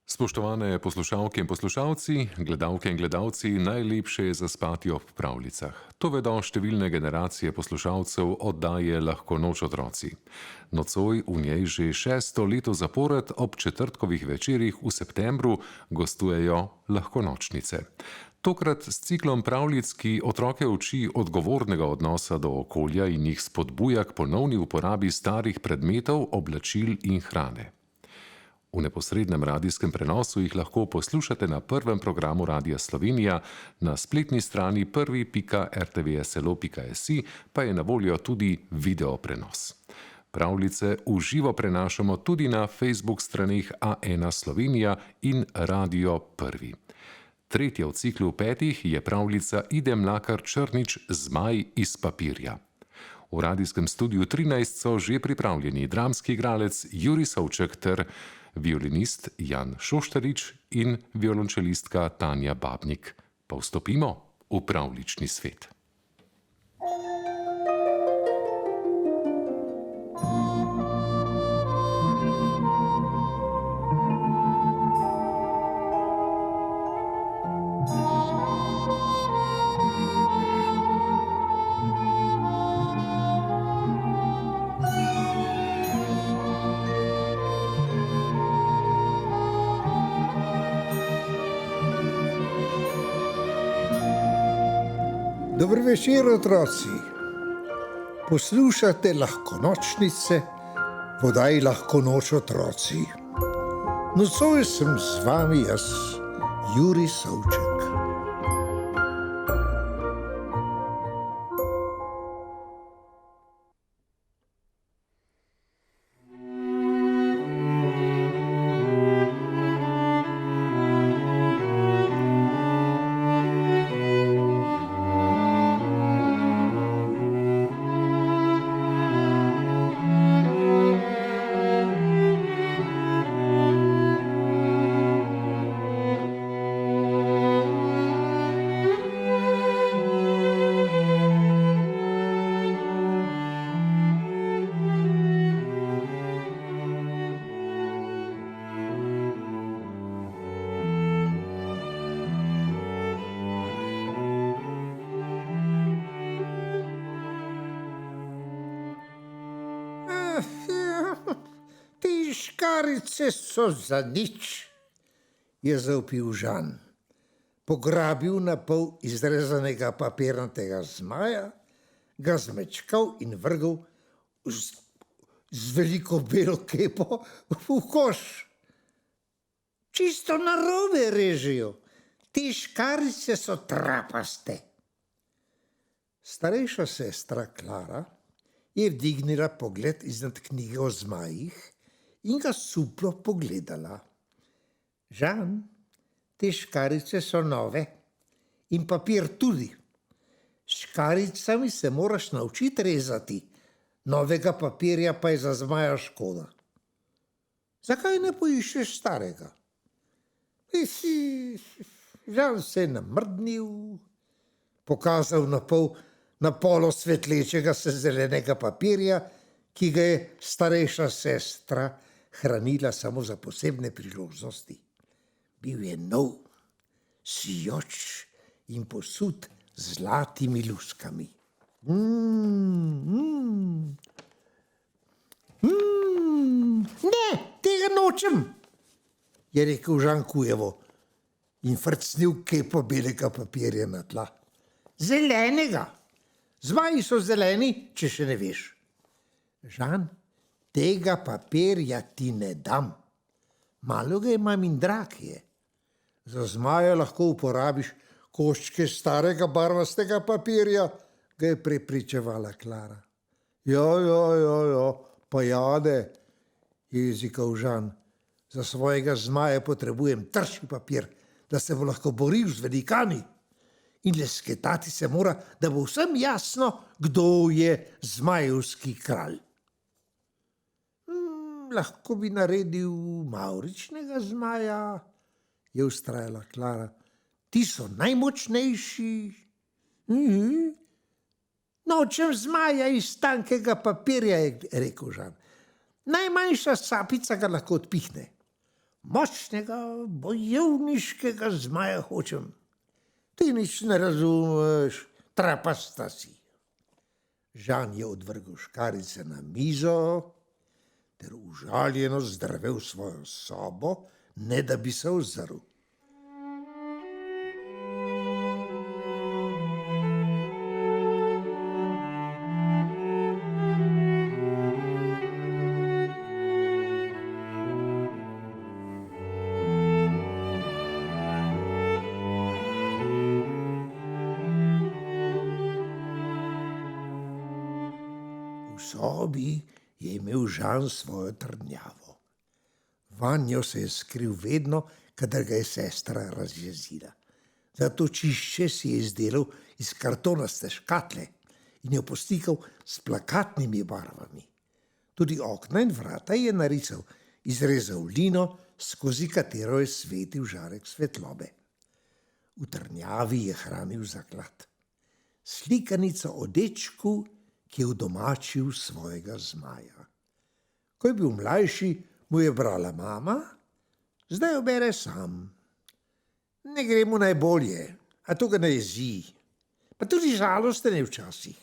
Spoštovane poslušalke in poslušalci, gledalke in gledalci, najlepše je zaspati ob pravljicah. To vedo številne generacije poslušalcev oddaje Lahko noč otroci. Nocoj v njej že 6. leto zapored ob četrtkovih večerih v septembru gostujejo Lahkonočnice. Tokrat s ciklom pravljic, ki otroke uči odgovornega odnosa do okolja in jih spodbuja k ponovni uporabi starih predmetov, oblačil in hrane. V neposrednem radijskem prenosu jih lahko poslušate na prvem programu Radia Slovenija, na spletni strani prvi.rtvslo.si pa je na voljo tudi video prenos. Pravljice v živo prenašamo tudi na Facebook straneh A1 Slovenija in Radio Prvi. Tretja v ciklu 5 je pravljica Ide Mlakar Črnič Zmaj iz papirja. V radijskem studiu 13 so že pripravljeni dramski igralec Jurij Savček ter violinist Jan Šoštarič in violončelistka Tanja Babnik. Pa vstopimo v pravljični svet. Dober večer, otroci. Poslušate Lahkonočnice, v oddaji Lahko noč otroci. Nocoj sem z vami jaz, Jurij Savček. Te škarjice so za nič, je zavpil Žan. Pograbil na pol izrezanega papirnatega zmaja, ga zmečkal in vrgel z veliko belo kepo v koš. Čisto narobe režejo, te škarjice so trapaste. Starejša sestra Klara je vdignila pogled iznad knjige o zmajih in ga suplo pogledala. Žan, te škarjice so nove in papir tudi. S škarjicami se moraš naučiti rezati, novega papirja pa je za zmaja škoda. Zakaj ne poiščeš starega? Žan se je namrdnil, pokazal na polo svetlečega se zelenega papirja, ki ga je starejša sestra hranila samo za posebne priložnosti. Bil je nov, sijoč in posut z zlatimi luskami. Ne, tega nočem, je rekel Žan Kujevo in frcnil kepo belega papirja na tla. Zelenega. Zmaji so zeleni, če še ne veš. Žan, tega papirja ti ne dam. Malo ga imam in drag je. Za zmaja lahko uporabiš koščke starega barvastega papirja, ga je prepričevala Klara. Ja, pa jade, je jezikal Žan. Za svojega zmaja potrebujem trši papir, da se bo lahko boril z velikani. In lesketati se mora, da bo vsem jasno, kdo je zmajevski kralj. Lahko bi naredil mavričnega zmaja, je vztrajala Klara. Ti so najmočnejši. Nočem zmaja iz tankega papirja, je rekel Žan. Najmanjša sapica ga lahko odpihne. Močnega, bojevniškega zmaja hočem. Ti nič ne razumeš, trapasta si. Žan je odvrgel škarjice na mizo ter užaljeno zdrvel svojo sobo, ne da bi se ozrl. V sobi je imel Žan svojo trdnjavo. Vanjo se je skril vedno, kadar ga je sestra razjezila. Zatočišče si je izdelal iz kartonaste škatle in jo postikal s plakatnimi barvami. Tudi okna in vrata je narisal, izrezal lino, skozi katero je svetil žarek svetlobe. V trdnjavi je hranil zaklad. Slikanico o dečku, ki je udomačil svojega zmaja. Ko je bil mlajši, mu je brala mama, zdaj jo bere sam. Ne gre mu najbolje, a to ga ne jezi. Pa tudi žalosten je včasih.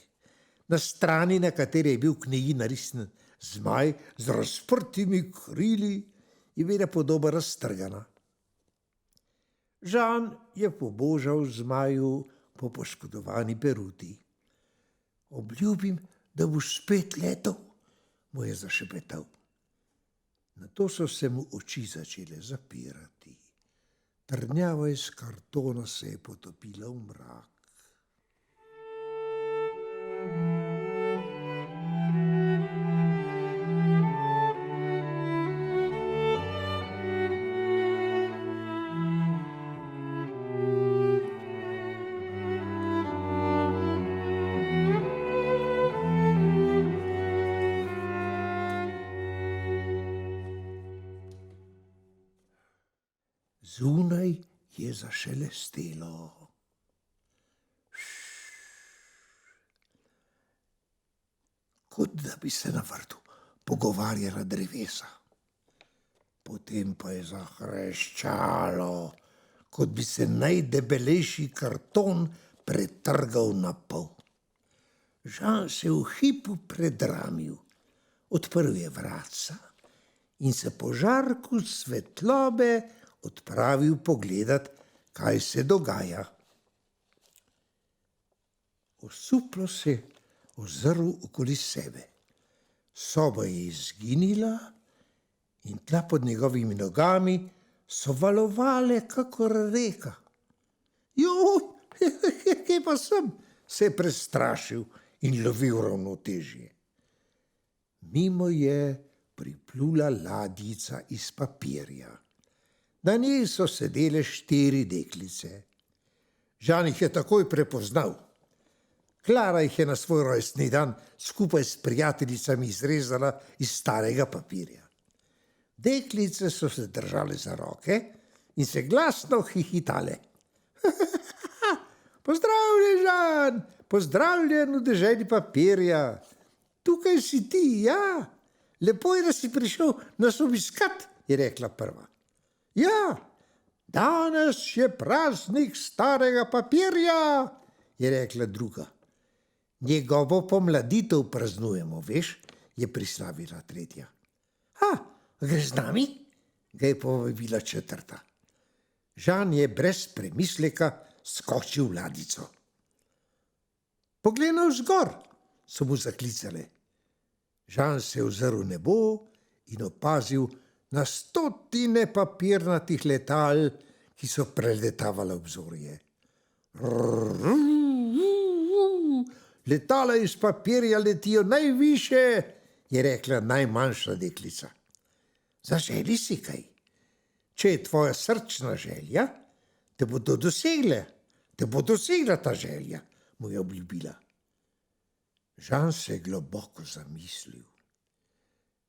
Na strani, na kateri je bil v knjigi narisan zmaj z razprtimi krili, je bila podoba raztrgana. Žan je pobožal zmaju po poškodovani peruti. Obljubim, da boš spet letel, mu je zašepetal. Nato so se mu oči začele zapirati. Trdnjava iz kartona se je potopila v mrak. Zunaj je zašelestelo. Kot da bi se na vrtu pogovarjala drevesa. Potem pa je zahreščalo, kot bi se najdebelejši karton pretrgal na pol. Žan se v hipu predramil, odprl je vratca in se po žarku svetlobe odpravil pogledat, kaj se dogaja. Osuplo se je ozrl okoli sebe. Soba je izginila in tla pod njegovimi nogami so valovale kakor reka. Joj, kje pa sem? Se je prestrašil in lovil ravnotežje. Mimo je priplula ladjica iz papirja. Na njej so sedele 4 deklice. Žan jih je takoj prepoznal. Klara jih je na svoj rojstni dan skupaj s prijateljicami izrezala iz starega papirja. Deklice so se držale za roke in se glasno hihitale. Pozdravljen, Žan, pozdravljen v deželi papirja. Tukaj si ti, ja. Lepo je, da si prišel nas obiskat, je rekla prva. Ja, danes je praznik starega papirja, je rekla druga. Njegovo pomladitev praznujemo, veš, je prislavila tretja. Greš z nami? Ga je povabila četrta. Žan je brez premisleka skočil v ladjico. Poglej navzgor, so mu zaklicale. Žan se je ozrl v nebo in opazil na 100 papirnatih letal, ki so preletavala obzorje. Letala iz papirja letijo najviše, je rekla najmanjša deklica. Zaželi si kaj? Če je tvoja srčna želja, te bodo dosegle, te bo dosegla ta želja, mu je obljubila. Žan se je globoko zamislil.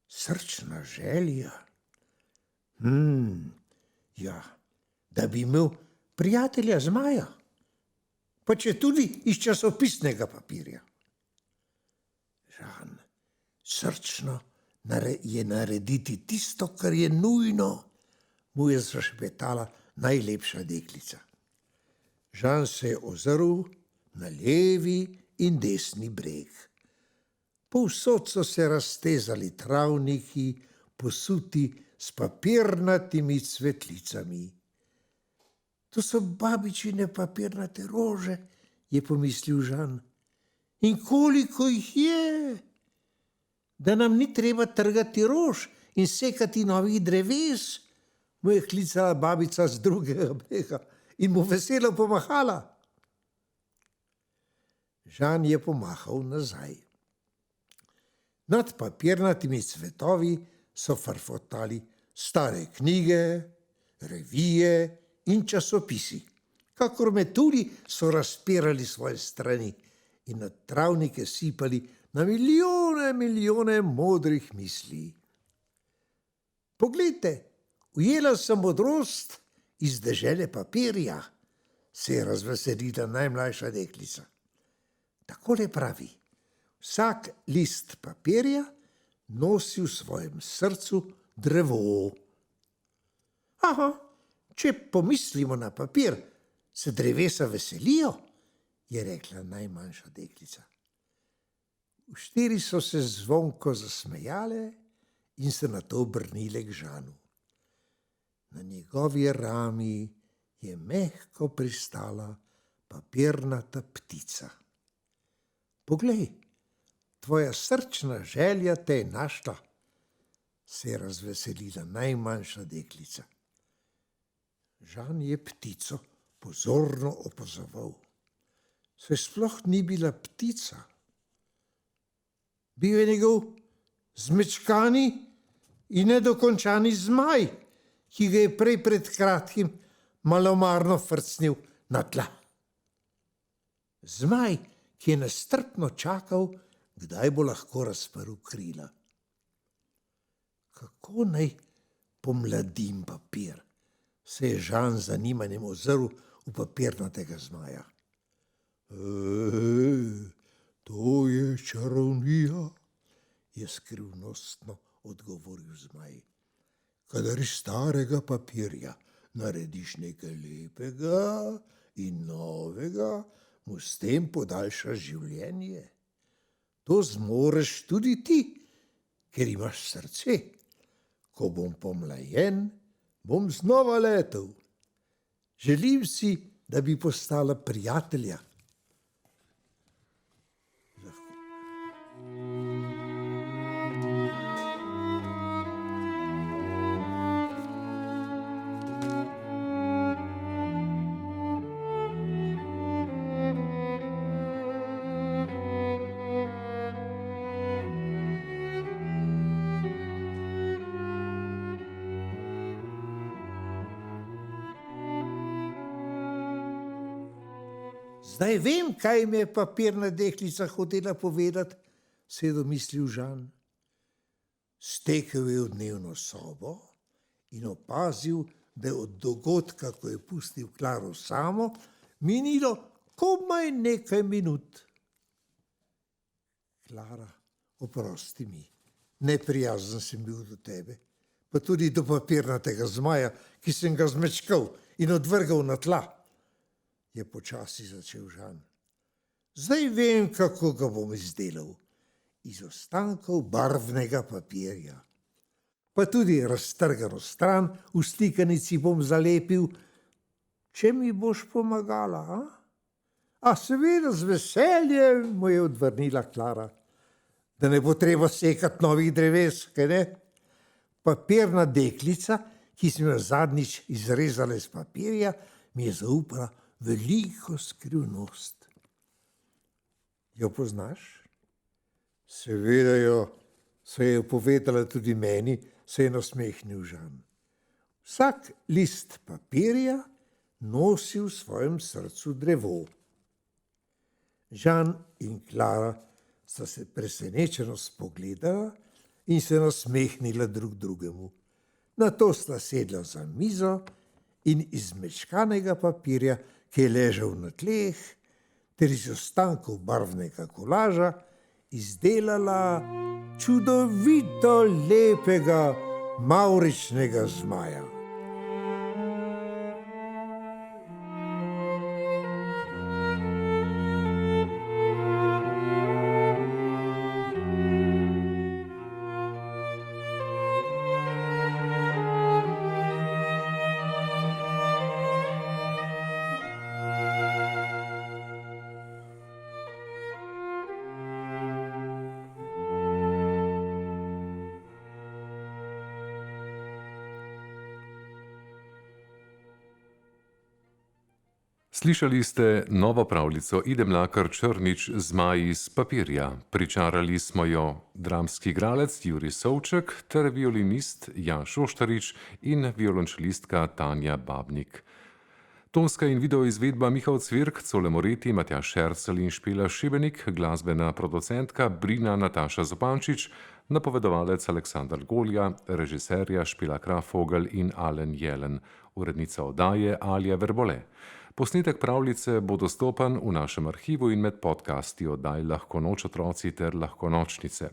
Srčna želja? Ja, da bi imel prijatelja zmaja, pa če tudi iz časopisnega papirja. Žan, srčno je narediti tisto, kar je nujno, mu je zašepetala najlepša deklica. Žan se je ozrl na levi in desni breg. Povsod so se raztezali travniki, posuti s papirnatimi cvetlicami. To so babičine papirnate rože, je pomislil Žan. In koliko jih je, da nam ni treba trgati rož in sekati novih dreves, mu je klicala babica z drugega brega in mu veselo pomahala. Žan je pomahal nazaj. Nad papirnatimi cvetovi so farfotali stare knjige, revije in časopisi. Kakor metulji so razpirali svoje strani in na travnike sipali na milijone modrih misli. Poglejte, ujela sem modrost iz dežele papirja, se je razveselila najmlajša deklica. Takole pravi: vsak list papirja nosi v svojem srcu drevo. Aha, če pomislimo na papir, se drevesa veselijo, je rekla najmanjša deklica. Štiri so se zvonko zasmejale in se nato obrnile k Žanu. Na njegovi rami je mehko pristala papirnata ptica. Poglej, tvoja srčna želja te je našla, se je razveselila najmanjša deklica. Žan je ptico pozorno opazoval. Saj sploh ni bila ptica. Bil je njegov zmečkani in nedokončani zmaj, ki ga je prej pred kratkim malomarno frcnil na tla. Zmaj, ki je nestrpno čakal, kdaj bo lahko razprl krila. Kako naj pomladim papir, se je Žan z zanimanjem ozrl v papirnatega zmaja. To je čarovnija, je skrivnostno odgovoril zmaj. Kadar iz starega papirja narediš nekaj lepega in novega, mu s tem podaljšaš življenje. To zmoreš tudi ti, ker imaš srce. Ko bom pomlajen, bom znova letel. Želim si, da bi postala prijatelja. Zdaj vem, kaj mi je papirna deklica hotela povedati, se je domislil Žan. Stekel je v dnevno sobo in opazil, da je od dogodka, ko je pustil Klaro samo, minilo komaj nekaj minut. Klara, oprosti mi, neprijazen sem bil do tebe, pa tudi do papirnatega zmaja, ki sem ga zmečkal in odvrgal na tla, je počasi začel Žan. Zdaj vem, kako ga bom izdelal. Iz ostankov barvnega papirja. Pa tudi raztrgano stran v stikanici bom zalepil. Če mi boš pomagala, a? A seveda z veseljem, mu je odvrnila Klara. Da ne bo treba sekati novih dreves, kaj ne? Papirna deklica, ki sem jo zadnjič izrezala iz papirja, mi je zaupala veliko skrivnost. Jo poznaš? Seveda jo, se je povedala tudi meni, se je nasmehnil Žan. Vsak list papirja nosi v svojem srcu drevo. Žan in Klara sta se presenečeno spogledala in se nasmehnila drug drugemu. Nato sta sedla za mizo in iz zmečkanega papirja, ki je ležal na tleh, ter iz ostankov barvnega kolaža izdelala čudovito lepega mavričnega zmaja. Slišali ste novo pravljico Ide Mlakar Črnič Zmaji iz papirja. Pričarali smo jo dramski igralec Jurij Sovček ter violinist Jan Šoštarič in violončelistka Tanja Babnik. Tonska in video izvedba Mihael Cvirk, Cole Moreti, Matjaž Šercelj in Špela Šibenik, glasbena producentka Brina Nataša Zupančič, napovedovalec Aleksandar Golja, režiserja Špela Krafogel in Alen Jelen, urednica oddaje Alja Verbole. Posnetek pravljice bo dostopen v našem arhivu in med podcasti oddaj Lahko noč otroci ter Lahko nočnice.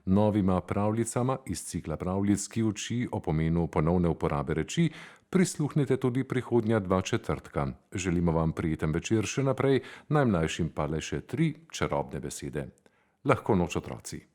Novima pravljicama iz cikla pravljic, ki uči o pomenu ponovne uporabe reči, prisluhnite tudi prihodnja 2 četrtka. Želimo vam prijeten večer še naprej, najmlajšim pa le še 3 čarobne besede. Lahko noč otroci.